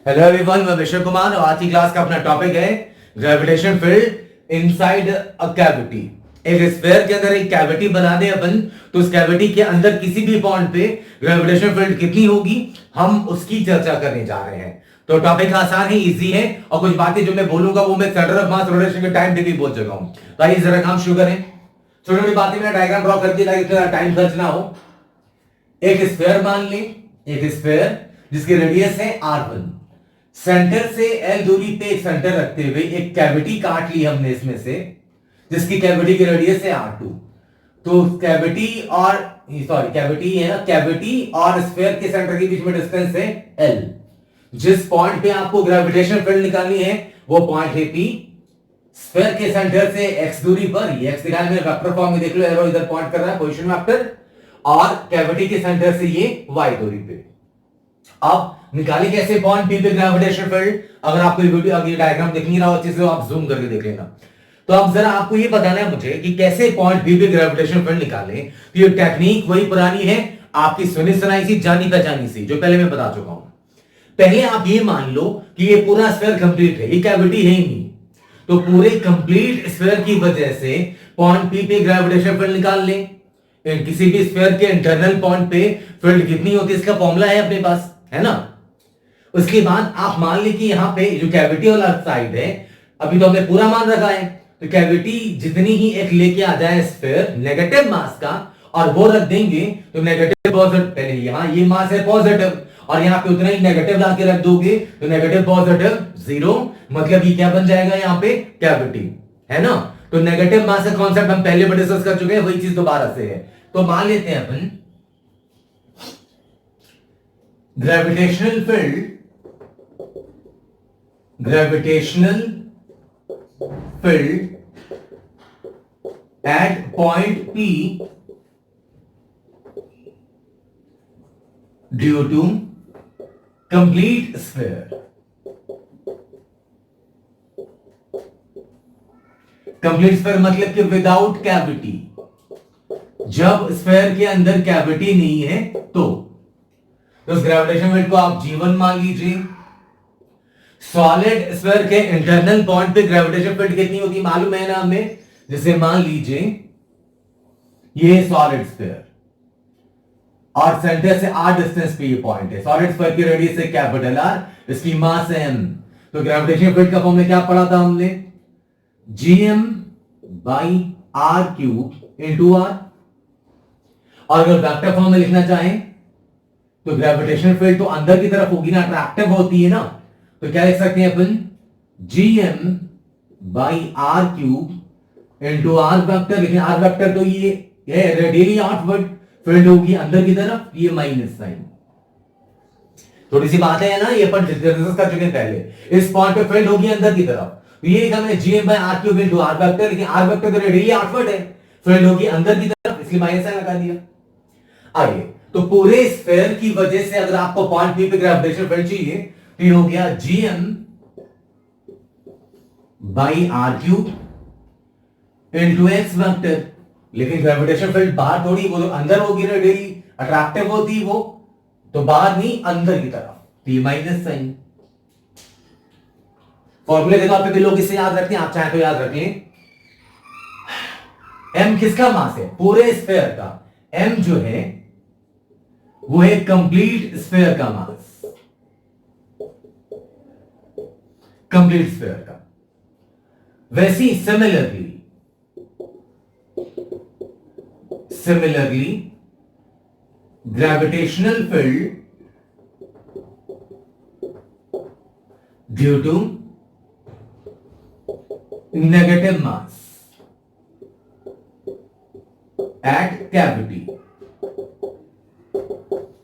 Hello everyone, मैं विश्व कुमार और आज की क्लास का अपना टॉपिक है gravitation field inside a cavity. एक स्फीयर के अंदर एक कैविटी बना दे अपन, तो उस कैविटी के अंदर किसी भी पॉइंट पे ग्रेविटेशन फील्ड कितनी होगी, हम उसकी चर्चा करने जा रहे हैं। तो टॉपिक आसान है, इजी है, और कुछ बातें जो मैं बोलूंगा वो मैं सेंटर ऑफ मास रोटेशन के टाइम पे भी बोल चुका हूं। तो आइए जरा काम शुरू करें। छोटी छोटी बातें मैंने डायग्राम ड्रॉ कर दी ताकि इतना टाइम खर्च ना हो। एक स्फीयर मान लें, एक स्फीयर जिसकी रेडियस है r1, सेंटर से L दूरी पे एक सेंटर रखते हुए एक कैविटी काट ली हमने इसमें से, जिसकी कैविटी की रेडियस है r2। तो कैविटी और कैविटी है ना, कैविटी और स्फीयर के सेंटर के बीच में डिस्टेंस है L। जिस पॉइंट पे आपको ग्रेविटेशन फील्ड निकालनी है वो पॉइंट है P। स्फीयर के सेंटर से x दूरी पर, ये x दिखाया मैंने वेक्टर फॉर्म में, देख लो एरो इधर पॉइंट कर रहा है, पोजीशन वेक्टर, और कैविटी के सेंटर से ये y दूरी पे। अब निकाले कैसे पॉइंट P पे ग्रेविटेशन फील्ड? अगर आपको ये वीडियो अगर डायग्राम दिख नहीं रहा हो अच्छे से, आप जूम करके देख लेना। तो अब जरा आपको ये बताना है मुझे कि कैसे पॉइंट P पे ग्रेविटेशन फील्ड निकालें। तो ये टेक्निक वही पुरानी है, आपकी सुनी सुनाई सी, जानी पहचानी सी, जो पहले मैं बता चुका हूं। पहले आप ये मान लो कि ये पूरा स्फीयर कंप्लीट है, ये कैविटी है ही नहीं। तो पूरे कंप्लीट स्फीयर की वजह से पॉइंट P पे ग्रेविटेशन फील्ड निकाल लें। किसी भी स्फीयर के इंटरनल पॉइंट पे फील्ड कितनी होती है इसका फॉर्मूला है अपने पास, है ना। उसके बाद आप मान ली कि यहां पे जो कैविटी वाला साइड है, अभी तो हमने पूरा मान रखा है, तो कैविटी जितनी ही एक लेके आ जाए स्फीयर नेगेटिव मास का, और वो रख देंगे तो नेगेटिव पॉजिटिव, पहले यहां ये मास है पॉजिटिव, और यहां पे उतना ही नेगेटिव लाके रख दोगे तो नेगेटिव पॉजिटिव जीरो, मतलब ये क्या बन जाएगा यहां पे कैविटी, है ना। तो नेगेटिव मास का कॉन्सेप्ट हम पहले भी डिस्कस कर चुके हैं, वही चीज दोबारा से है। तो मान लेते हैं अपन gravitational field at point P due to complete sphere. Complete sphere मतलब कि विदाउट कैविटी। जब स्फीयर के अंदर कैविटी नहीं है तो उस ग्रेविटेशन फील्ड को आप G1 मान लीजिए। सॉलिड स्फीयर के इंटरनल पॉइंट पे ग्रेविटेशन फील्ड कितनी होती है मालूम है ना हमें। जैसे मान लीजिए ये सॉलिड स्फीयर और सेंटर से r डिस्टेंस पे ये पॉइंट है। सॉलिड स्फीयर की रेडियस है कैपिटल R, इसकी मास है m। तो ग्रेविटेशन फील्ड का फॉर्मूला क्या पढ़ा था हमने, Gm by r cube into r। और अगर वेक्टर फॉर्म में लिखना चाहें तो ग्रेविटेशन फील्ड तो अंदर की तरफ होगी ना, अट्रैक्टिव होती है ना, तो क्या लिख सकते हैं अपन, Gm by r cube into r vector. लेकिन r वेक्टर तो ये रेडियली आउटवर्ड फील्ड होगी अंदर की तरफ, ये माइनस साइन। थोड़ी सी बात है ना, ये अपन डिस्कस कर चुके हैं पहले। इस पॉइंट पे फील्ड होगी अंदर की तरफ, तो ये लिखा मैंने Gm by r cube into r vector, लेकिन r वेक्टर तो रेडियली आउटवर्ड है, फील्ड होगी अंदर की तरफ, इसलिए माइनस साइन लगा दिया। आइए, तो पूरे स्फीयर की वजह से अगर आपको पॉइंट P पे ग्रेविटेशन फील्ड चाहिए तो ये हो गया Gm by r cube into x vector. लेकिन ग्रेविटेशन फील्ड बाहर थोड़ी, वो तो अंदर होगी, रेडियली अट्रैक्टिव होती वो, तो बाहर नहीं अंदर की तरफ, तो ये माइनस साइन। फॉर्मूले के तौर पे भी लोग इसे याद रखते हैं, आप चाहे तो याद रख लें। m किसका मास है पूरे स्फीयर का, m जो है वो है कंप्लीट स्फीयर का मास, कंप्लीट स्फीयर का। वैसे ही similarly gravitational field due to negative mass at cavity,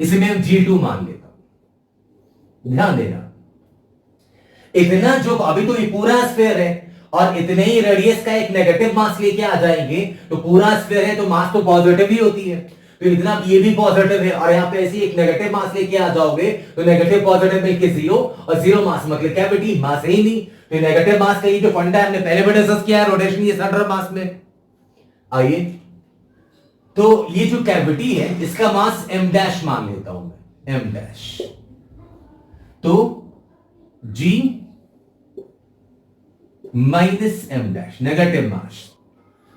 इसे मैं G2 मान लेता हूं। ध्यान देना, इतना जो अभी तो ये पूरा स्फीयर है और इतने ही रेडियस का एक नेगेटिव मास लेके आ जाएंगे, तो पूरा स्फीयर है तो मास तो पॉजिटिव ही होती है, तो इतना ये भी पॉजिटिव है, और यहां पे ऐसी एक नेगेटिव मास लेके आ जाओगे तो नेगेटिव पॉजिटिव मिलके जीरो, और जीरो मास मतलब कैविटी, मास है ही नहीं। तो नेगेटिव मास का ये जो फंडा है हमने पहले भी डिस्कस किया है, रोटेशन ये सेंटर मास में। आइए, तो ये जो कैविटी है इसका मास m डैश मान लेता हूं मैं, m डैश। तो जी माइनस एम डैश, नेगेटिव मास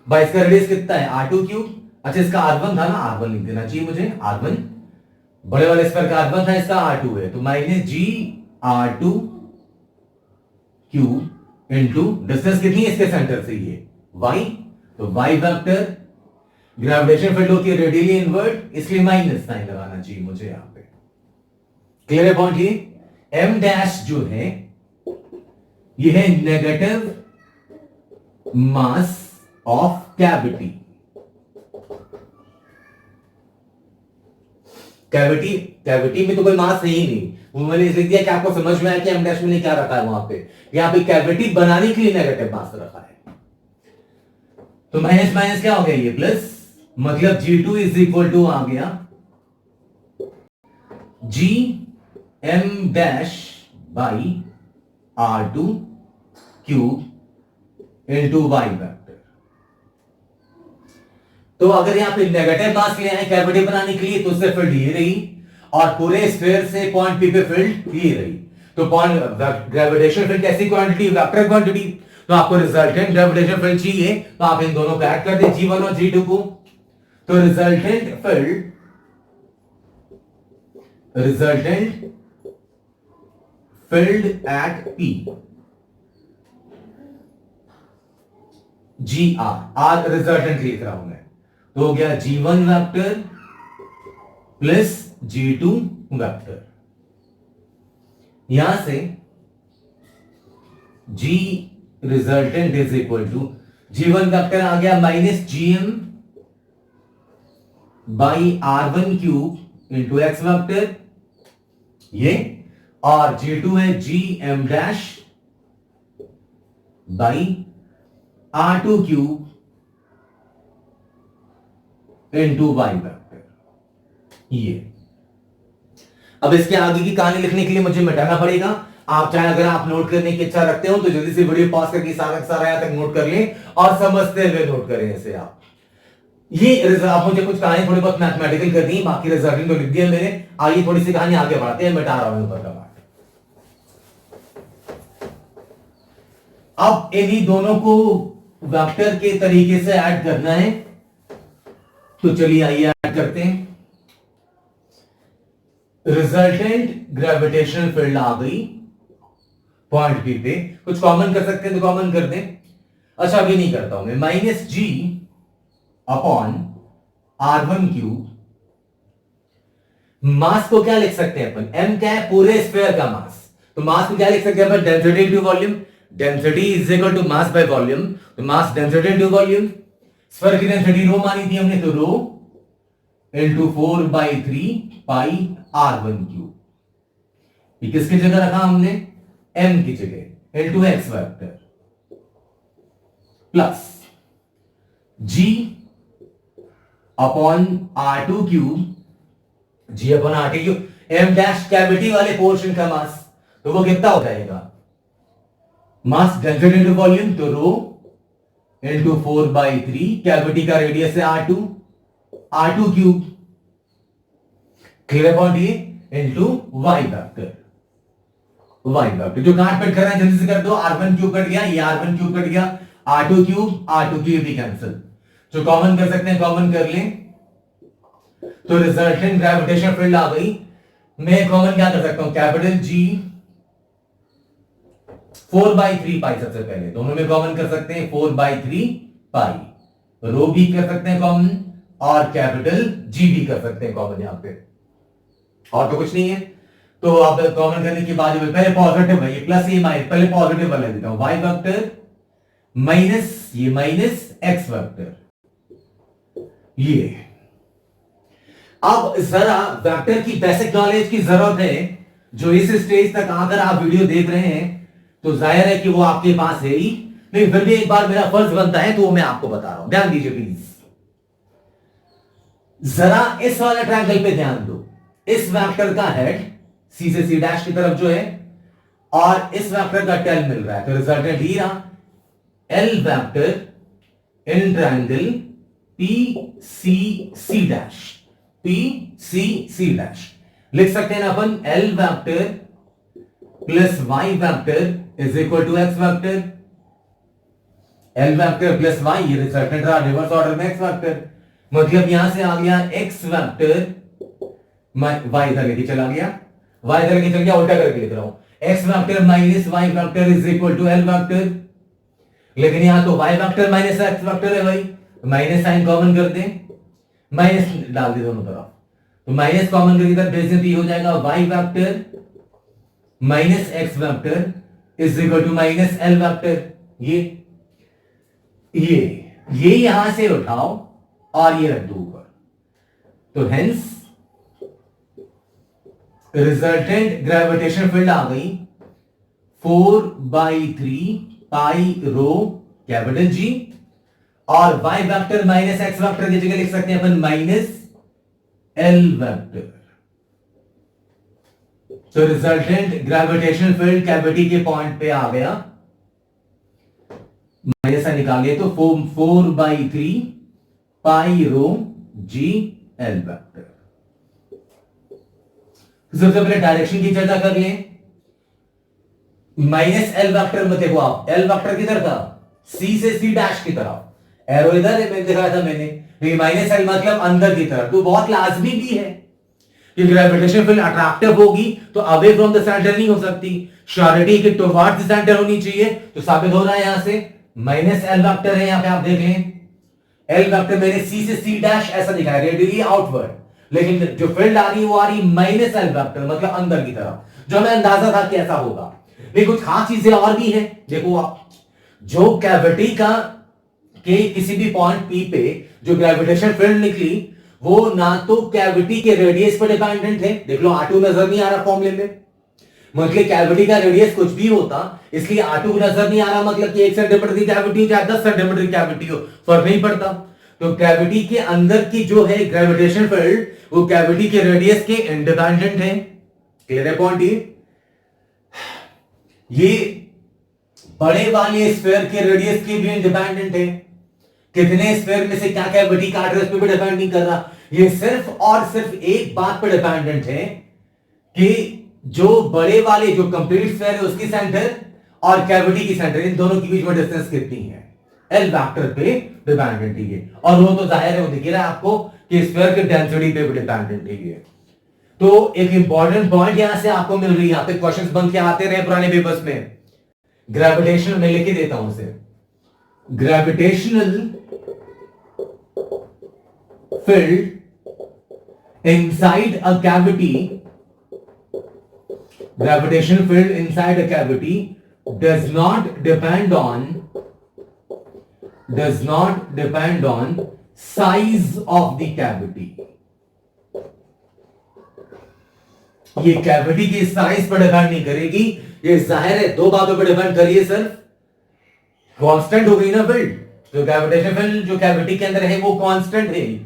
भाई। इसका रेडियस कितना है R2 क्यूब। अच्छा इसका R1 था ना, R1 लिख देना चाहिए मुझे, R1 बड़े वाले स्फीयर का R1 था, इसका R2 है, तो माइनस जी R2 क्यूब इंटू डिस्टेंस कितनी है इसके सेंटर से, ये y, तो y वेक्टर ग्रेविटेशन फील्ड होती है रेडियली इनवर्ट, इसलिए माइनस साइन लगाना चाहिए मुझे यहां पे। क्लियर है पॉइंट ये। m डैश जो है ये है negative mass of cavity. Cavity में तो कोई मास है ही नहीं, वो मैंने लिख दिया कि आपको समझ में आया कि एम डैश में क्या रखा है वहां पे। यहां पे कैविटी बनाने के लिए नेगेटिव मास रखा है, तो माइनस माइनस क्या हो गया ये प्लस, मतलब G2 इज इक्वल टू आ गया G M dash by R2 cube into y vector. तो अगर यहां पे नेगेटिव मास ले आए कैविटी बनाने के लिए, तो उससे फील्ड ये रही, और पूरे स्फीयर से पॉइंट पी पे फील्ड ये रही। तो पॉइंट ग्रेविटेशन फील्ड कैसी क्वांटिटी, वेक्टर क्वांटिटी। तो आपको रिजल्टेंट ग्रेविटेशन फील्ड चाहिए, तो आप इन दोनों को ऐड कर दें, G1 और G2 को। तो resultant field at P are resultant लिख रहा हूं मैं, तो हो गया G1 vector plus G2 vector. यहां से G resultant is equal to G1 vector आ गया minus GM by R1 cube into x vector ये, और G2 है GM dash by R2 cube into y vector ये। अब इसके आगे की कहानी लिखने के लिए मुझे मिटाना पड़ेगा। आप चाहे अगर आप नोट करने की इच्छा रखते हो तो जल्दी से वीडियो पॉज करके सारा यहां तक नोट कर लें और समझते हुए नोट करें इसे आप। ये आप मुझे कुछ कहानी थोड़ी बहुत मैथमेटिकल कर दी, बाकी रिजल्टिंग तो लिख दिया मैंने। आइए थोड़ी सी कहानी आगे बढ़ाते हैं, मिटा रहा हूं ऊपर का पार्ट। अब इन्हीं दोनों को वेक्टर के तरीके से ऐड करना है, तो चलिए आइए ऐड करते हैं। रिजल्टेंट ग्रेविटेशनल फील्ड आ गई पॉइंट पी पे, कुछ कॉमन कर सकते हैं तो कॉमन कर दें। अच्छा अभी नहीं करता हूं मैं, माइनस जी अपॉन R1 क्यूब। मास को क्या लिख सकते हैं अपन, m क्या है, पूरे स्फीयर का मास, तो मास को क्या लिख सकते हैं अपन, density into volume. Density is equal to mass by volume, तो mass density into volume. Sphere की डेंसिटी रो मानी थी हमने, तो रो इंटू 4/3 पाई R1 क्यूब। ये किसकी जगह रखा हमने, m की जगह, into x vector plus g upon R2 cube, G upon R2 cube, m dash cavity वाले पोर्शन का मास, तो वो कितना हो जाएगा, मास डेंसिटी इनटू वॉल्यूम, तो रो इंटू 4/3, कैविटी का रेडियस है R2 क्यूब, क्लियर पॉइंट ये, इंटू वाई वेक्टर। जो काट पेट कर रहे हैं जल्दी से कर दो, R1 क्यूब कट गया, ये R1 क्यूब कट गया, R2 क्यूब भी कैंसिल, जो कॉमन कर सकते हैं कॉमन कर लें। तो रिजल्टेंट ग्रेविटेशनल फील्ड आ गई। मैं कॉमन क्या कर सकता हूं, कैपिटल G 4/3 पाई, सबसे पहले दोनों में कॉमन कर सकते हैं 4/3 पाई, रो भी कर सकते हैं कॉमन, और कैपिटल G भी कर सकते हैं कॉमन यहां पे, और तो कुछ नहीं है। तो अब कॉमन करने के बाद पहले पॉजिटिव है, ये प्लस ये माइनस, पहले पॉजिटिव वाला देता हूं, वाई वेक्टर माइनस ये माइनस एक्स वेक्टर ये। अब जरा वेक्टर की बेसिक नॉलेज की जरूरत है, जो इस स्टेज तक आकर आप वीडियो देख रहे हैं तो जाहिर है कि वो आपके पास है ही, लेकिन फिर भी एक बार मेरा फर्ज बनता है तो मैं आपको बता रहा हूं, ध्यान दीजिए प्लीज। जरा इस वाले ट्रायंगल पे ध्यान दो, इस वेक्टर का हेड सी से सी डैश की तरफ जो है, और इस वेक्टर का टेल मिल रहा है, तो रिजल्टेंट ही रहा L vector in triangle P C C dash, P C C dash लिख सकते हैं ना अपन, L vector plus y vector is equal to x vector. L vector plus y, ये रिजल्टेंट रहा रिवर्स ऑर्डर में एक्स वेक्टर, मतलब यहां से आ गया एक्स वेक्टर, वाई इधर लेके चला गया, वाई इधर लेके चल गया, उल्टा करके लिख रहा हूं, x vector minus y vector is equal to l vector. लेकिन यहां तो y vector minus x vector है भाई, माइनस साइन कॉमन कर दें, माइनस डाल दे दोनों तरफ, तो माइनस कॉमन करके इधर भेज दें, हो जाएगा y vector minus x vector is equal to minus l vector. ये यहां से उठाओ और ये रख दो ऊपर, तो हेंस रिजल्टेंट ग्रेविटेशन फील्ड आ गई 4/3 पाई रो कैपिटल जी, और y vector minus x vector की जगह लिख सकते हैं अपन माइनस एल वेक्टर। तो रिजल्टेंट ग्रेविटेशनल फील्ड कैविटी के पॉइंट पे आ गया, माइनस से निकालिए तो 4/3 पाई रो जी एल वेक्टर। सबसे पहले डायरेक्शन की चर्चा कर लें। माइनस एल वेक्टर में देखो आप, एल वेक्टर किधर था, सी से सी डैश की तरफ, एरो इधर है, मैंने दिखाया था मैंने, माइनस एल मतलब अंदर की तरफ। तो बहुत लाजमी भी है कि ग्रेविटेशन फील्ड अट्रैक्टिव होगी तो अवे फ्रॉम द सेंटर नहीं हो सकती, श्योरिटी कि टुवर्ड्स द सेंटर होनी चाहिए। तो साबित हो रहा है यहां से माइनस एल वेक्टर है, यहां पे आप देख लें, एल वेक्टर मैंने सी से सी डैश ऐसा दिखाया रेडियली आउटवर्ड, लेकिन जो फील्ड आ रही है वो आ रही माइनस एल वेक्टर मतलब अंदर की तरफ, जो हमें अंदाजा था कि ऐसा होगा। लेकिन कुछ खास चीजें और भी हैं, देखो आप, जो कैविटी का के किसी भी पॉइंट पी पे जो ग्रेविटेशन फील्ड निकली वो ना तो कैविटी के रेडियस पर डिपेंडेंट है, देख लो R2 नजर नहीं आ रहा फॉर्मूले में, मतलब कैविटी का रेडियस कुछ भी होता इसलिए R2 नजर नहीं आ रहा, मतलब कि 1 सेंटीमीटर की कैविटी चाहे 10 सेंटीमीटर की कैविटी हो फर्क नहीं पड़ता। तो कैविटी के अंदर की जो है ग्रेविटेशन फील्ड वो कैविटी के रेडियस के इंडिपेंडेंट है। क्लियर है पॉइंट? ये बड़े वाले स्फीयर के रेडियस के भी इंडिपेंडेंट है, कितने स्फीयर में से क्या कैविटी काट रहे उस पर भी डिपेंड नहीं कर रहा, ये सिर्फ और सिर्फ एक बात पर डिपेंडेंट है कि जो बड़े वाले जो कंप्लीट स्फीयर है उसकी सेंटर और कैविटी की सेंटर, इन दोनों के बीच में डिस्टेंस कितनी है, एल वेक्टर पे डिपेंडेंट है। और वो तो जाहिर है वो दिख रहा है आपको कि स्फीयर के डेंसिटी पे भी डिपेंडेंट है। तो एक इंपॉर्टेंट पॉइंट यहां से आपको मिल रही है, यहां पे क्वेश्चंस बन के आते रहे पुराने पेपर्स में, ग्रेविटेशनल में लिख के देता हूं उसे, gravitational field inside a cavity, gravitational field inside a cavity does not depend on size of the cavity। ये कैविटी की साइज पर डिपेंड नहीं करेगी, ये जाहिर है दो बातों पर डिपेंड करिए, सिर्फ कांस्टेंट हो गई ना फील्ड, तो ग्रेविटेशन फील्ड जो कैविटी के अंदर है वो कांस्टेंट है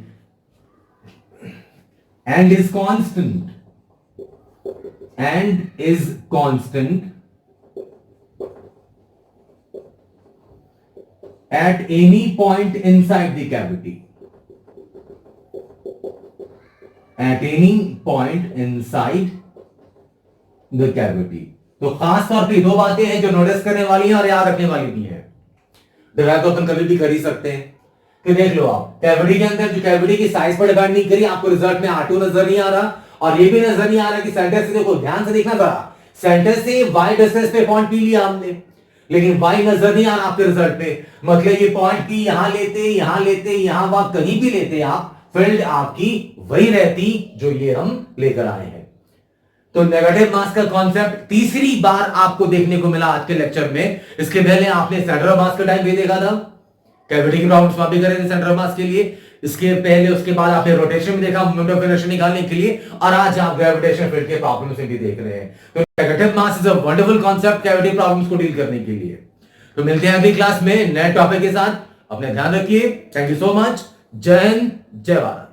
and is constant at any point inside the cavity, at any point inside the cavity। तो खास तौर पे दो बातें हैं जो नोटिस करने वाली हैं और याद रखने वाली भी हैं, डिवाइड तो अपन कभी भी कर ही सकते हैं कि देख लो आप, कैविटी के अंदर जो कैविटी की साइज पर डिपेंड नहीं करी, आपको रिजल्ट में R2 नजर नहीं आ रहा और ये भी नजर नहीं आ रहा कि सेंटर से, देखो ध्यान से देखना जरा, सेंटर से y डिस्टेंस पे पॉइंट पी लिया हमने, लेकिन y नजर नहीं आ रहा आपके रिजल्ट पे, मतलब ये पॉइंट पी यहां लेते यहां वहां कहीं भी लेते आप, फील्ड आपकी वही रहती जो ये हम लेकर आए हैं। तो नेगेटिव मास का कॉन्सेप्ट तीसरी बार आपको देखने को मिला आज के लेक्चर में। इसके पहले आपने सेंटर ऑफ मास का टाइप भी देखा था, कैविटी की प्रॉब्लम्स वहां भी करे थे सेंटर ऑफ मास के लिए, इसके पहले उसके बाद आपने रोटेशन भी देखा मोमेंट ऑफ इनर्शिया निकालने के लिए, और आज आप ग्रेविटेशन फील्ड के प्रॉब्लम्स भी देख रहे हैं। तो negative mass is a wonderful concept cavity problems को डील करने के लिए। तो मिलते हैं अगली क्लास में नए टॉपिक के साथ, अपने ध्यान रखिए, थैंक यू सो मच, जय हिंद जय भारत।